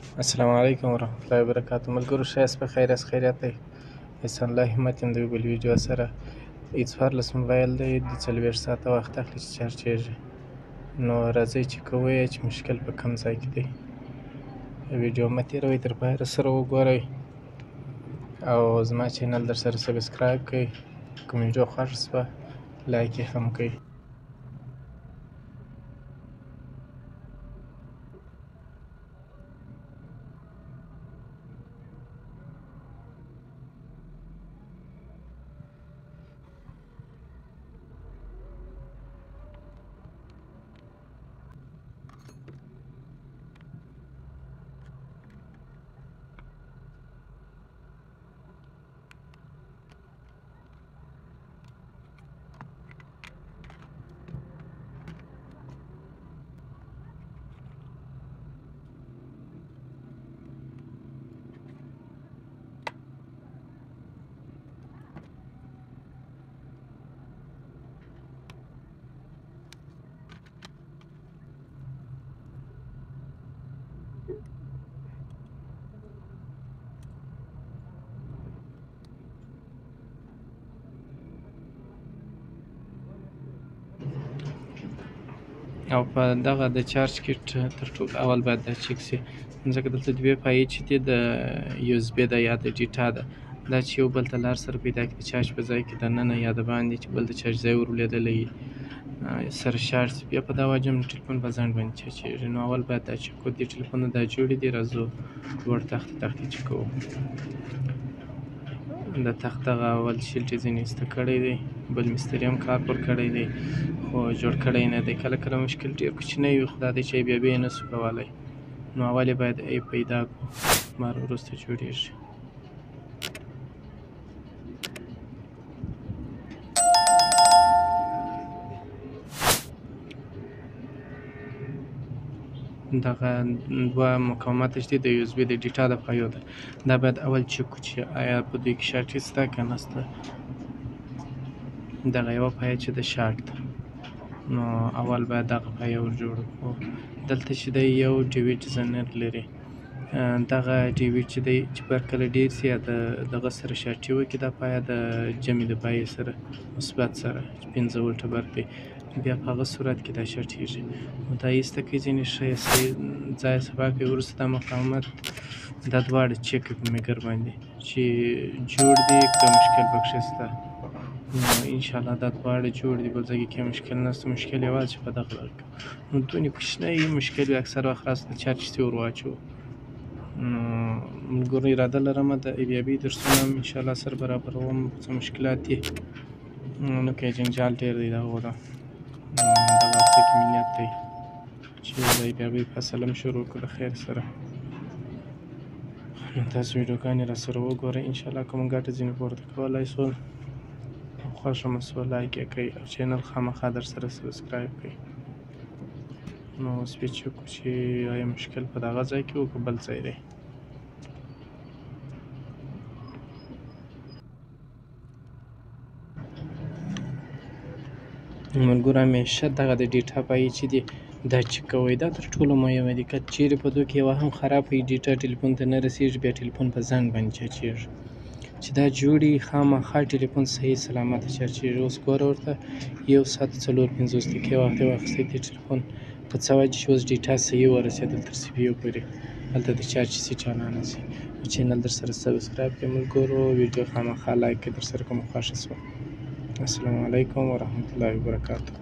السلام علیکم ورحمت الله وبرکاتو. ملګرو ښایست په خیر است، خیریت دی. احسان الله همت یم د یو بل ویډیو سره. ای څوارلس موبایل دی، د 40 ساعته وخت اخلي چې چارجېږي. نو راځئ چې کوو یې چې مشکل په کوم ځای کې دی. ویډیو مه تېروئ، تر پایه راسره وګورئ او زما چینل در سره سبسکرایب کړئ. کوم ویډیو خوښه شوه لایک یې هم کړئ. او په دغه د چارج کیټ تر ټولو اول باید دا چک شي، ځکه دلته دوې پایې چې دي د یو اس بي ده یا د ډیټا ده، دا چې یو بل ته لار سره پیدا کړي د چارج په ځای کې دننه یا د باندې چې بل د چارج ځای ور لوېدلی سره شارټ شي، بیا په دا وجه هم ټلیفون په ځنډ باندې چارجېږي. نو اول باید دا چک کړو. دې ټلیفونونه دا جوړې دي، راځو لوړ تختې چک کوو. د تخت دغه اول شیلټ یې ځینې ایسته کړی دی، بل مستري هم کار پر کړی دی خو جوړ کړی نه دی. کله کله مشکل ډېر کوچنی وي خو دا دی چې بیا یې نه سو کولی. نو اول یې باید ای پیدا کړو، مار وروسته جوړېږي. دغه دوه مقاومات چې دي د یو اس بي د ډیټا د پایو ده، دا باید اول چک کړو چې آیا په دوی کې شارټ شته که نه شته. دغه یوه پایه چې د شارټ ده، نو اول باید دغه پایه ور جوړه کړو. دلته چې دی یو ډیویډ زنر لري، دغه ډیویډ چې دی چې بر کله ډېر سي یا دغه سره شارټي وکړي، دا پایه د جمع د پایې سره مثبت سره 5 ولټه برق دی، بیا په هغه صورت کې دا شارټېږي. نو دا ایسته کړئ، ځینې ښه ځای صفا کړئ. وروسته دا مقاومت دا دواړه چک کړئ په میګر باندې چې جوړ دي که مشکل پکښې شته. نو انشاءالله دا دواړه جوړ دي، بل ځای کې مشکل نشته. مشکل یوازې په دغه ځای کې نو دونې کوچنی مشکل وي، اکثر وخت راست د چارج چې ور واچوو. نو ملګرو اراده لرمه د ایبیابي درسونه هم انشاءالله سره برابروم. څه مشکلات دي نو که جنجال ډېر دی د هغو ده، دغه هفته کې مې نیت دی چې د ایبیابي فصل هم شروع کړو د خیر سره. نو تاسو ویډیوګانې را سره وګورئ، انشاءالله کومه ګټه ځینې پورته کولی شول، خوښه مو شوه لایک یې کړئ او چینل خامخا در سره سبسکرایب کړئ. نو اوس بیا چک کړو چې آیا مشکل په دغه ځای کې و که بل ځای دی. ملګرو همیشه دغه د ډیټا پایې چې دي دا چک کوئ، دا تر ټولو مهمه دي. که چیرې په دوی کې یوه هم خراب وي، ډیټا ټلیفون ته نه رسېږي، بیا ټلیفون په ځنډ باندې چارجېږي. چې دا جوړي خامخا ټلیفون صحیح سلامته چارجېږي. اوس ګوره ورته 1 ساعت 54 دقیقې وخت یې واخیستی دې ټلیفون، په څه وجه چې اوس ډیټا صحیح ورسېدل تر سی پي یو پورې، هلته د چارج سي چالانه شي. چینل در سره سبسکرایب کړئ ملګرو، ویډیو خامخا لایک کړئ در سره کومه خوښه شوه. السلام علیکم ورحمت الله وبرکاتو.